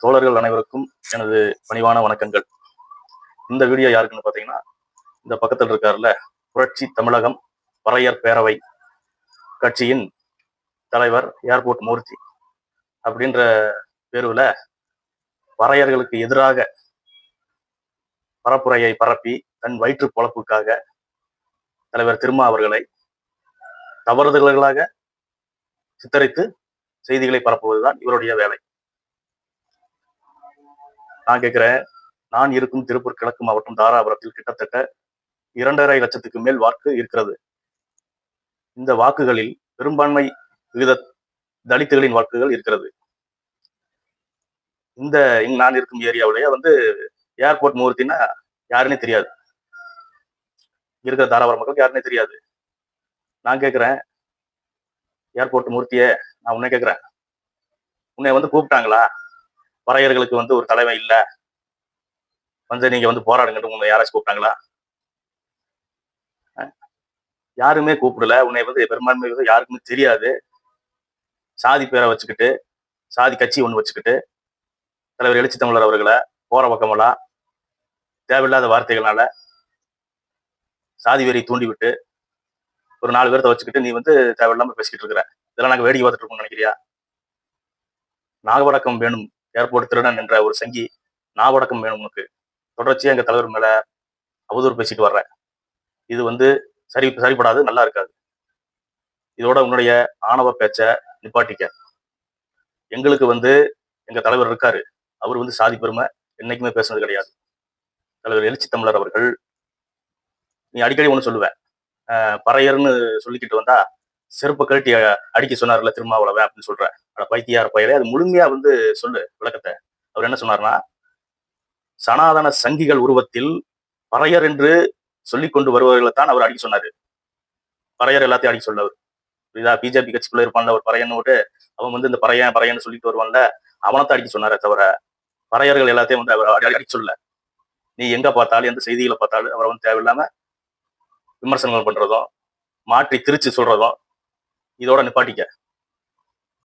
தோழர்கள் அனைவருக்கும் எனது பணிவான வணக்கங்கள். இந்த வீடியோ யாருக்குன்னு பார்த்தீங்கன்னா, இந்த பக்கத்தில் இருக்கார்ல, புரட்சி தமிழகம் பறையர் பேரவை கட்சியின் தலைவர் ஏர்போர்ட் மூர்த்தி அப்படின்ற பேருவில் பறையர்களுக்கு எதிராக பரப்புரையை பரப்பி தன் வயிற்று பொழப்புக்காக தலைவர் திருமா அவர்களை தவறுதல்களாக சித்தரித்து செய்திகளை பரப்புவதுதான் இவருடைய வேலை. நான் கேட்கிறேன், நான் இருக்கும் திருப்பூர் கிழக்கு மாவட்டம் தாராபுரத்தில் கிட்டத்தட்ட 2.5 லட்சத்துக்கு மேல் வாக்கு இருக்கிறது. இந்த வாக்குகளில் பெரும்பான்மை விகித தலித்துகளின் வாக்குகள் இருக்கிறது. நான் இருக்கும் ஏரியாவிலேயே ஏர்போர்ட் மூர்த்தினா யாருன்னே தெரியாது. இருக்கிற தாராபுரம் மக்களுக்கு யாருன்னே தெரியாது. நான் கேட்கிறேன், ஏர்போர்ட் மூர்த்தியே, நான் உன்னை கேட்கிறேன், உன்னை கூப்பிட்டாங்களா? பறையர்களுக்கு ஒரு தலைமை இல்ல, நீங்க போராடுங்கன்னு உன்னை யாராச்சும் கூப்பிட்டாங்களா? யாருமே கூப்பிடல. உன்னை பெரும்பான்மை யாருக்குமே தெரியாது. சாதி பேரை வச்சுக்கிட்டு, சாதி கட்சி ஒண்ணு வச்சுக்கிட்டு தலைவர் எழுச்சி தமிழர் அவர்களை போற பக்கமெல்லாம் தேவையில்லாத வார்த்தைகளால சாதி வெறி தூண்டிவிட்டு ஒரு 4 பேர்த்த வச்சுக்கிட்டு நீ தேவையில்லாம பேசிக்கிட்டு இருக்கிற. இதெல்லாம் நாங்க வேடிக்கை பார்த்துட்டு இருக்கோம்னு நினைக்கிறியா? நாகவடக்கம் வேணும், ஏர்போர்ட் திருடன் என்ற ஒரு சங்கி நாகவடக்கம் வேணும் உனக்கு. தொடர்ச்சியா எங்க தலைவர் மேல அவதூறு பேசிட்டு வர்ற. இது சரிப்படாது, நல்லா இருக்காது. இதோட உன்னுடைய ஆணவ பேச்ச நிப்பாட்டிக்க. எங்களுக்கு எங்க தலைவர் இருக்காரு, அவர் சாதி பெருமை என்னைக்குமே பேசுனது கிடையாது. தலைவர் எழுச்சி தமிழர் அவர்கள், நீ அடிக்கடி ஒண்ணு சொல்லுவேன், பறையர்னு சொல்லிக்கிட்டு வந்தா செருப்பை கழட்டி அடிக்க சொன்னார்ல திருமாவளவன் அப்படின்னு சொல்ற. பைத்தியார் பயிலே அது முழுமையா சொல்லு விளக்கத்தை. அவர் என்ன சொன்னார்னா, சனாதன சங்கிகள் உருவத்தில் பறையர் என்று சொல்லிக் கொண்டு வருபவர்களை தான் அவர் அடிக்க சொன்னாரு. பறையர் எல்லாத்தையும் அடிக்க சொல்லவர். இதா பிஜேபி கட்சிக்குள்ள இருப்பான்ல ஒரு பறையன்னு விட்டு, அவன் இந்த பறையன்னு சொல்லிட்டு வருவான்ல, அவனத்தான் அடிக்க சொன்னாரே தவிர பறையர்கள் எல்லாத்தையும் அவர் அடிக்க சொல்ல. நீ எங்க பார்த்தாலும் எந்த செய்திகளை பார்த்தாலும் அவரை தேவையில்லாம விமர்சனங்கள் பண்றதும் மாற்றி திருச்சி சொல்றதும் இதோட நிப்பாட்டிக்க.